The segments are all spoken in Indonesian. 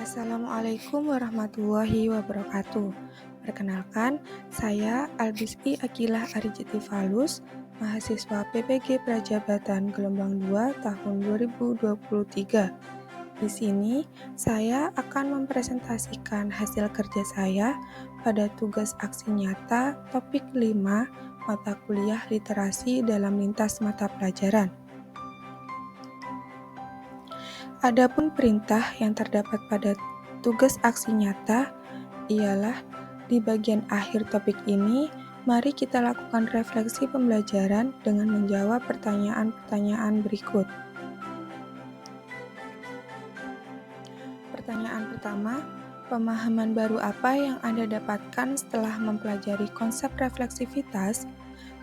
Assalamualaikum warahmatullahi wabarakatuh. Perkenalkan, saya Albisri Akilah Arijiti Falus, mahasiswa PPG Prajabatan Gelombang 2 tahun 2023. Di sini, saya akan mempresentasikan hasil kerja saya pada tugas aksi nyata topik 5 mata kuliah literasi dalam lintas mata pelajaran. Adapun perintah yang terdapat pada tugas aksi nyata ialah di bagian akhir topik ini, mari kita lakukan refleksi pembelajaran dengan menjawab pertanyaan-pertanyaan berikut. Pertanyaan pertama, pemahaman baru apa yang Anda dapatkan setelah mempelajari konsep refleksivitas?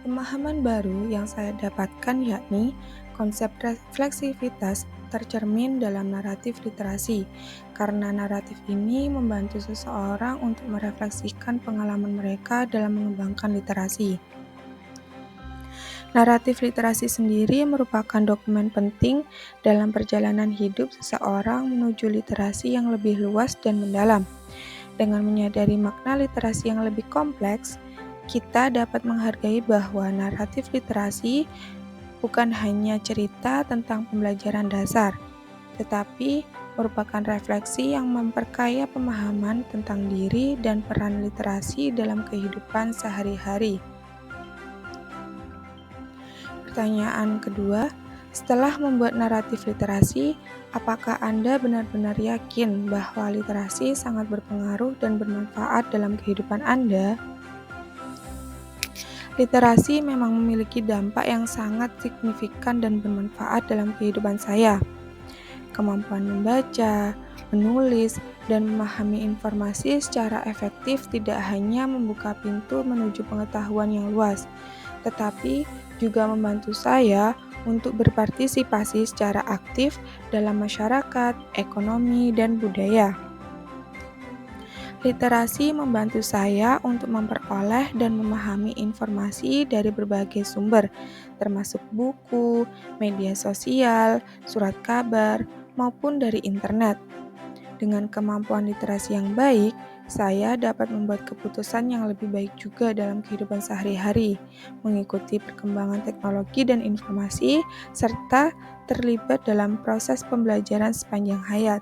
Pemahaman baru yang saya dapatkan yakni konsep refleksivitas tercermin dalam naratif literasi, karena naratif ini membantu seseorang untuk merefleksikan pengalaman mereka dalam mengembangkan literasi. Naratif literasi sendiri merupakan dokumen penting dalam perjalanan hidup seseorang menuju literasi yang lebih luas dan mendalam. Dengan menyadari makna literasi yang lebih kompleks, kita dapat menghargai bahwa naratif literasi bukan hanya cerita tentang pembelajaran dasar, tetapi merupakan refleksi yang memperkaya pemahaman tentang diri dan peran literasi dalam kehidupan sehari-hari. Pertanyaan kedua, setelah membuat naratif literasi, apakah Anda benar-benar yakin bahwa literasi sangat berpengaruh dan bermanfaat dalam kehidupan Anda? Literasi memang memiliki dampak yang sangat signifikan dan bermanfaat dalam kehidupan saya. Kemampuan membaca, menulis, dan memahami informasi secara efektif tidak hanya membuka pintu menuju pengetahuan yang luas, tetapi juga membantu saya untuk berpartisipasi secara aktif dalam masyarakat, ekonomi, dan budaya. Literasi membantu saya untuk memperoleh dan memahami informasi dari berbagai sumber, termasuk buku, media sosial, surat kabar, maupun dari internet. Dengan kemampuan literasi yang baik, saya dapat membuat keputusan yang lebih baik juga dalam kehidupan sehari-hari, mengikuti perkembangan teknologi dan informasi, serta terlibat dalam proses pembelajaran sepanjang hayat.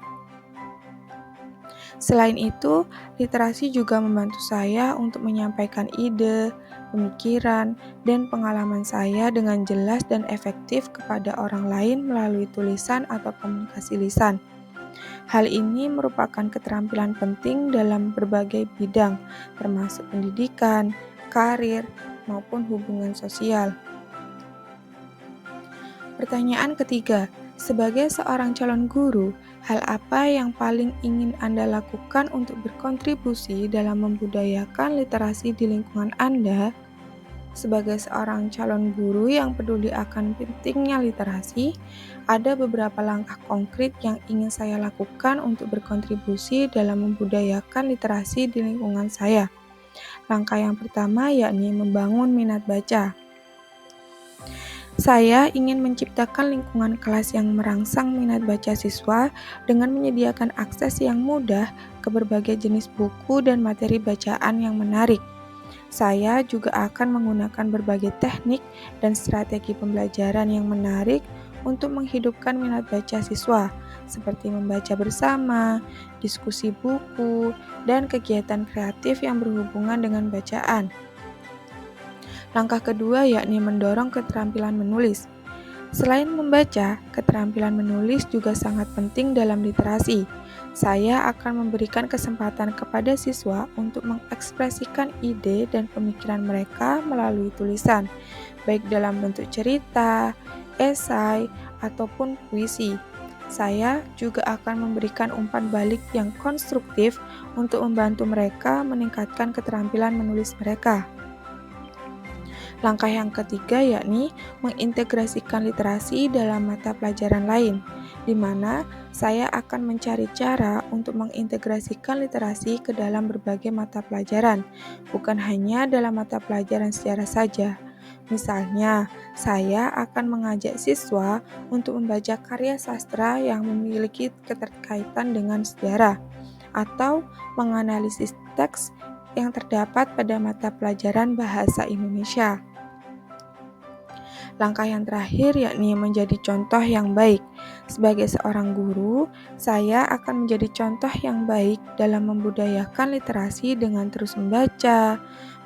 Selain itu, literasi juga membantu saya untuk menyampaikan ide, pemikiran, dan pengalaman saya dengan jelas dan efektif kepada orang lain melalui tulisan atau komunikasi lisan. Hal ini merupakan keterampilan penting dalam berbagai bidang, termasuk pendidikan, karir, maupun hubungan sosial. Pertanyaan ketiga, sebagai seorang calon guru, hal apa yang paling ingin Anda lakukan untuk berkontribusi dalam membudayakan literasi di lingkungan Anda? Sebagai seorang calon guru yang peduli akan pentingnya literasi, ada beberapa langkah konkret yang ingin saya lakukan untuk berkontribusi dalam membudayakan literasi di lingkungan saya. Langkah yang pertama yakni membangun minat baca. Saya ingin menciptakan lingkungan kelas yang merangsang minat baca siswa dengan menyediakan akses yang mudah ke berbagai jenis buku dan materi bacaan yang menarik. Saya juga akan menggunakan berbagai teknik dan strategi pembelajaran yang menarik untuk menghidupkan minat baca siswa, seperti membaca bersama, diskusi buku, dan kegiatan kreatif yang berhubungan dengan bacaan. Langkah kedua yakni mendorong keterampilan menulis. Selain membaca, keterampilan menulis juga sangat penting dalam literasi. Saya akan memberikan kesempatan kepada siswa untuk mengekspresikan ide dan pemikiran mereka melalui tulisan, baik dalam bentuk cerita, esai, ataupun puisi. Saya juga akan memberikan umpan balik yang konstruktif untuk membantu mereka meningkatkan keterampilan menulis mereka. Langkah yang ketiga yakni mengintegrasikan literasi dalam mata pelajaran lain, di mana saya akan mencari cara untuk mengintegrasikan literasi ke dalam berbagai mata pelajaran, bukan hanya dalam mata pelajaran sejarah saja. Misalnya, saya akan mengajak siswa untuk membaca karya sastra yang memiliki keterkaitan dengan sejarah, atau menganalisis teks yang terdapat pada mata pelajaran bahasa Indonesia. Langkah yang terakhir yakni menjadi contoh yang baik. Sebagai seorang guru, saya akan menjadi contoh yang baik dalam membudayakan literasi dengan terus membaca,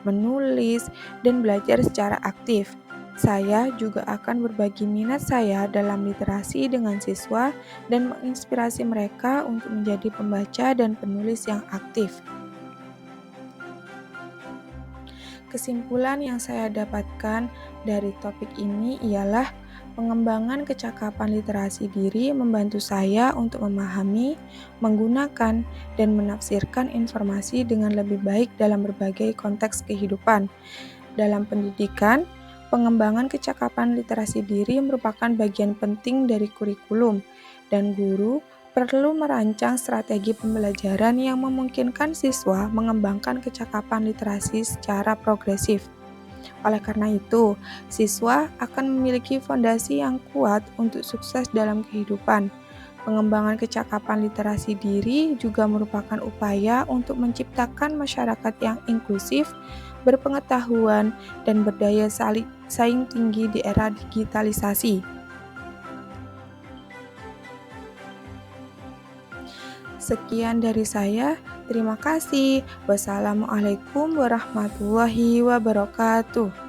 menulis, dan belajar secara aktif. Saya juga akan berbagi minat saya dalam literasi dengan siswa dan menginspirasi mereka untuk menjadi pembaca dan penulis yang aktif. Kesimpulan yang saya dapatkan dari topik ini ialah pengembangan kecakapan literasi diri membantu saya untuk memahami, menggunakan, dan menafsirkan informasi dengan lebih baik dalam berbagai konteks kehidupan. Dalam pendidikan, pengembangan kecakapan literasi diri merupakan bagian penting dari kurikulum, dan guru perlu merancang strategi pembelajaran yang memungkinkan siswa mengembangkan kecakapan literasi secara progresif. Oleh karena itu, siswa akan memiliki fondasi yang kuat untuk sukses dalam kehidupan. Pengembangan kecakapan literasi diri juga merupakan upaya untuk menciptakan masyarakat yang inklusif, berpengetahuan, dan berdaya saing tinggi di era digitalisasi. Sekian dari saya, terima kasih. Wassalamualaikum warahmatullahi wabarakatuh.